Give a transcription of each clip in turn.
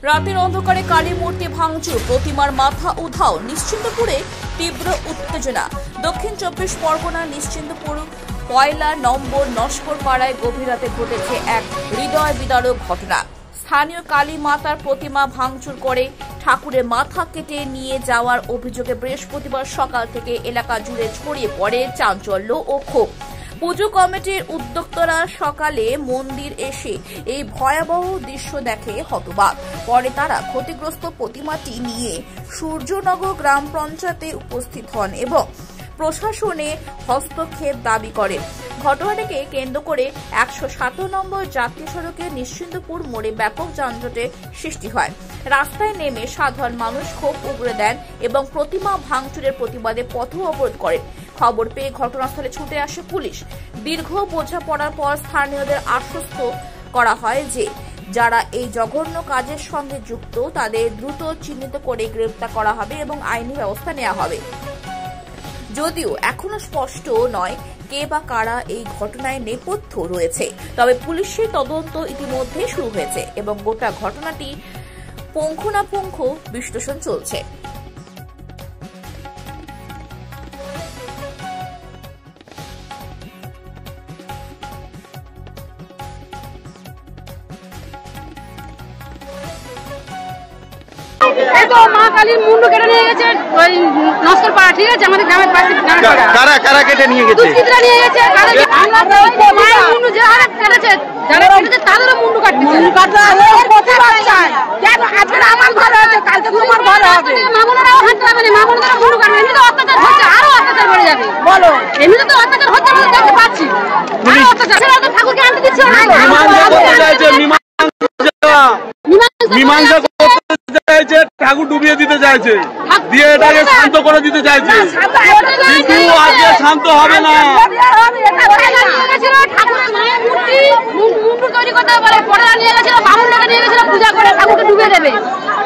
রাতের অন্ধকারে কালী মূর্তি ভাঙচুর, প্রতিমার মাথা উধাও। নিশ্চিন্তপুরে তীব্র উত্তেজনা। দক্ষিণ 24 পরগনা নিশ্চিন্তপুর 1 নম্বর নস্কর পাড়ায় গভীর রাতে ঘটেছে এক হৃদয় বিদারক ঘটনা। স্থানীয় কালী মাতার প্রতিমা ভাঙচুর করে ঠাকুরের মাথা কেটে নিয়ে যাওয়ার অভিযোগে বৃহস্পতিবার সকাল থেকে এলাকা জুড়ে ছড়িয়ে পড়ে চাঞ্চল্য ও ক্ষোভ। পুজো কমিটির উদ্যোক্তারা সকালে মন্দির এসে এই ভয়াবহ দৃশ্য দেখে হতবাক। পরে তারা ক্ষতিগ্রস্ত প্রতিমাটি নিয়ে সূর্যনগর গ্রাম পঞ্চায়েতে উপস্থিত হন এবং প্রশাসনে হস্তক্ষেপ দাবি করেন। ঘটনাটিকে কেন্দ্র করে 107 নম্বর জাতীয় সড়কে নিশ্চিন্তপুর মোড়ে ব্যাপক যানজটের সৃষ্টি হয়। রাস্তায় নেমে সাধারণ মানুষ ক্ষোভ উগরে দেন এবং প্রতিমা ভাঙচুরের প্রতিবাদে পথ অবরোধ করেন। খবর পেয়ে ঘটনাস্থলে ছুটে আসে পুলিশ। দীর্ঘ বোঝাপড়ার পর স্থানীয়দের আশ্বস্ত করা হয় যে যারা এই জঘন্য কাজের সঙ্গে যুক্ত তাদের দ্রুত চিহ্নিত করে গ্রেপ্তার করা হবে এবং আইনি ব্যবস্থা নেওয়া হবে। যদিও এখনো স্পষ্ট নয় কে বা কারা এই ঘটনায় নেপথ্য রয়েছে, তবে পুলিশের তদন্ত ইতিমধ্যে শুরু হয়েছে এবং গোটা ঘটনাটি পুঙ্খানুপুঙ্খ বিশ্লেষণ চলছে। মা কালীর মুন্ড কেটে নিয়ে গেছে ওই নস্কর পাড়া, ঠিক আছে, আমাদের গ্রামের পাশে। কারা কেটে নিয়ে গেছে? দুষ্কৃতীরা নিয়ে গেছে। মায়ের মুন্ডু যারা কেটেছে, তাদেরও মুন্ডু কাটতেছে। আমার ঘরে আছে, কালকে তোমার ঘরে হবে। মামুনেরাও হাত পাবে না, মামুনেরাও মুন্ডু কাটবে। এমনি তো অত্যাচার হচ্ছে, আরো অত্যাচার বেড়ে যাবে। বলো, এমনি তো অত্যাচার হচ্ছে, আমরা দেখতে পাচ্ছি। আরো অত্যাচার ঠাকুরকে আনতে দিচ্ছে না। মীমাংসা করতে চাইছে, ঠাকুর ডুবিয়ে দিতে চাইছে, দিয়ে এটাকে শান্ত করে দিতে চাইছে, কিন্তু আজকে শান্ত হবে না। ঠাকুরের মায়ের মূর্তি মুন্ডু তৈরি করতে পারে, পরে নিয়ে গেছিল, বামুনটাকে নিয়ে গেছিল পূজা করে ঠাকুরকে ডুবিয়ে দেবে।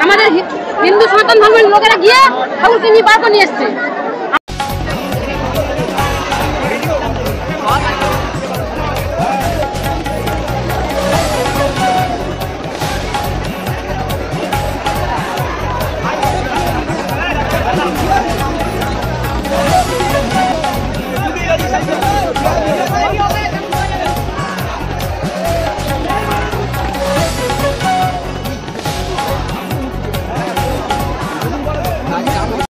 আমাদের হিন্দু সনাতন ধর্মের লোকেরা গিয়ে ঠাকুরকে নিয়ে বার করে নিয়ে এসছে।